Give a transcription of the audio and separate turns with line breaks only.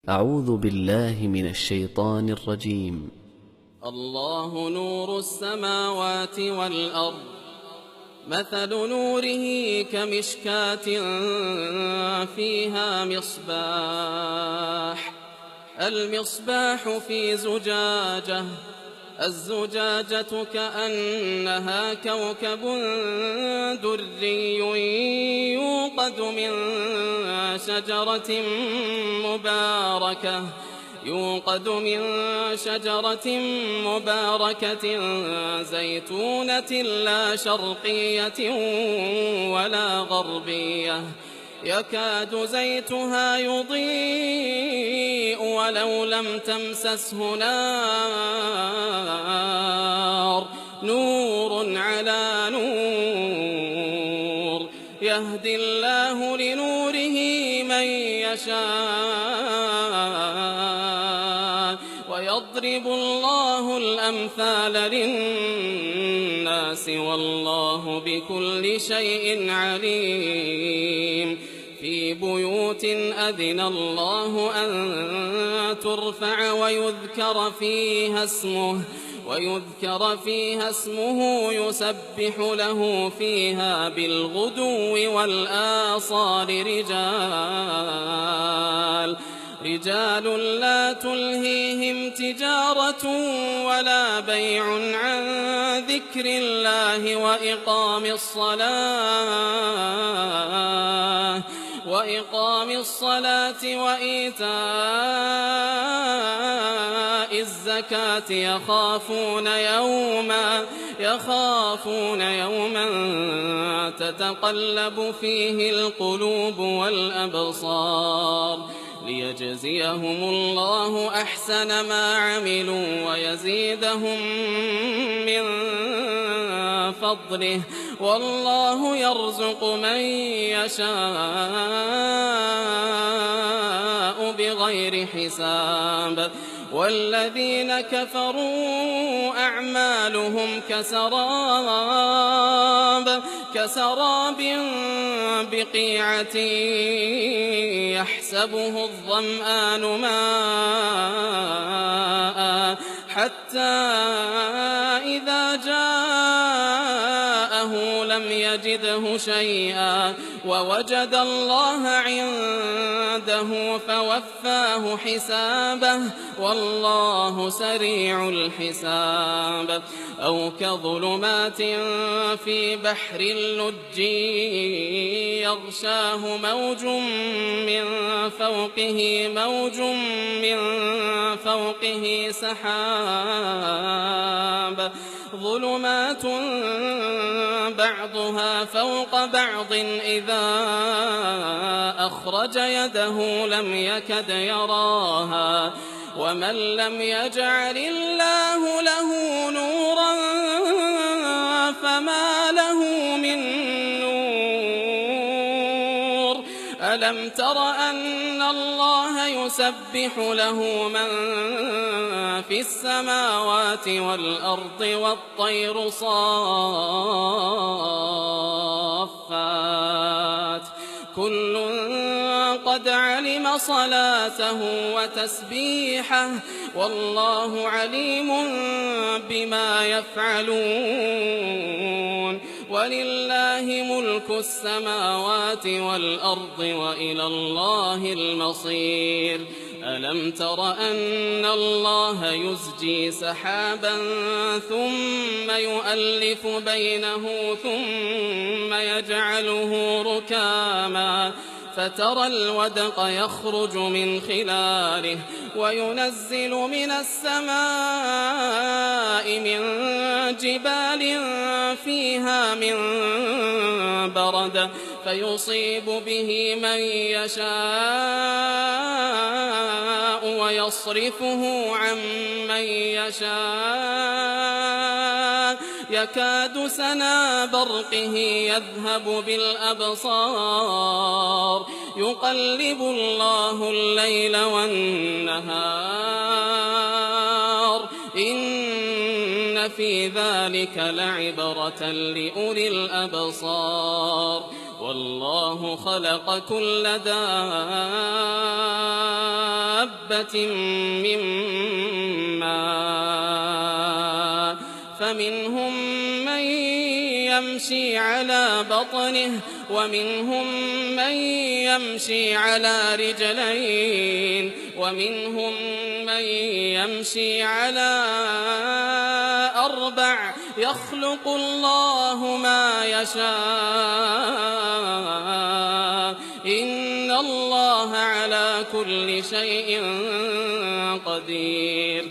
أعوذ بالله من الشيطان الرجيم.
الله نور السماوات والأرض، مثل نوره كمشكاة فيها مصباح، المصباح في زجاجة، الزجاجة كأنها كوكب دري يوقد من شجرة مباركة زيتونة لا شرقية ولا غربية، يكاد زيتها يضيء ولو لم تمسسه نار، نور على نور، يهدي الله لنوره من يشاء، ويضرب الله الأمثال للناس والله بكل شيء عليم. في بيوت أذن الله أن ترفع ويذكر فيها اسمه يسبح له فيها بالغدو والآصال رجال لا تلهيهم تجارة ولا بيع عن ذكر الله وإقام الصلاة وإيتاء الزكاة، يخافون يوما تتقلب فيه القلوب والأبصار، ليجزيهم الله أحسن ما عملوا ويزيدهم من فضله، والله يرزق من يشاء بغير حساب. والذين كفروا أعمالهم كسراب بقيعة يحسبه الظمآن ماء حتى إذا جاءه لم يجده شيئا ووجد الله عنده فوفاه حسابه، والله سريع الحساب. أو كظلمات في بحر اللج يغشاه موج من فوقه سحاب، ظلمات بعضها فوق بعض إذا أخرج يده لم يكد يراها، ومن لم يجعل الله له نورا فما له من نور. ألم تر أن الله يسبح له من في السماوات والأرض والطير صافات، كل قد علم صلاته وتسبيحه، والله عليم بما يفعلون. ولله ملك السماوات والأرض وإلى الله المصير. ألم تر أن الله يزجي سحابا ثم يؤلف بينه ثم يجعله ركاما فترى الودق يخرج من خلاله وينزل من السماء من جبال فيها من برد فيصيب به من يشاء ويصرفه عن من يشاء، يكاد سنا برقه يذهب بالأبصار، يقلب الله الليل والنهار، إن في ذلك لعبرة لأولي والله خلق كل دابة حبة من ماء فمنهم من يمشي على بطنه ومنهم من يمشي على رجلين ومنهم من يمشي على أربع يخلق الله ما يشاء إن الله على كل شيء قدير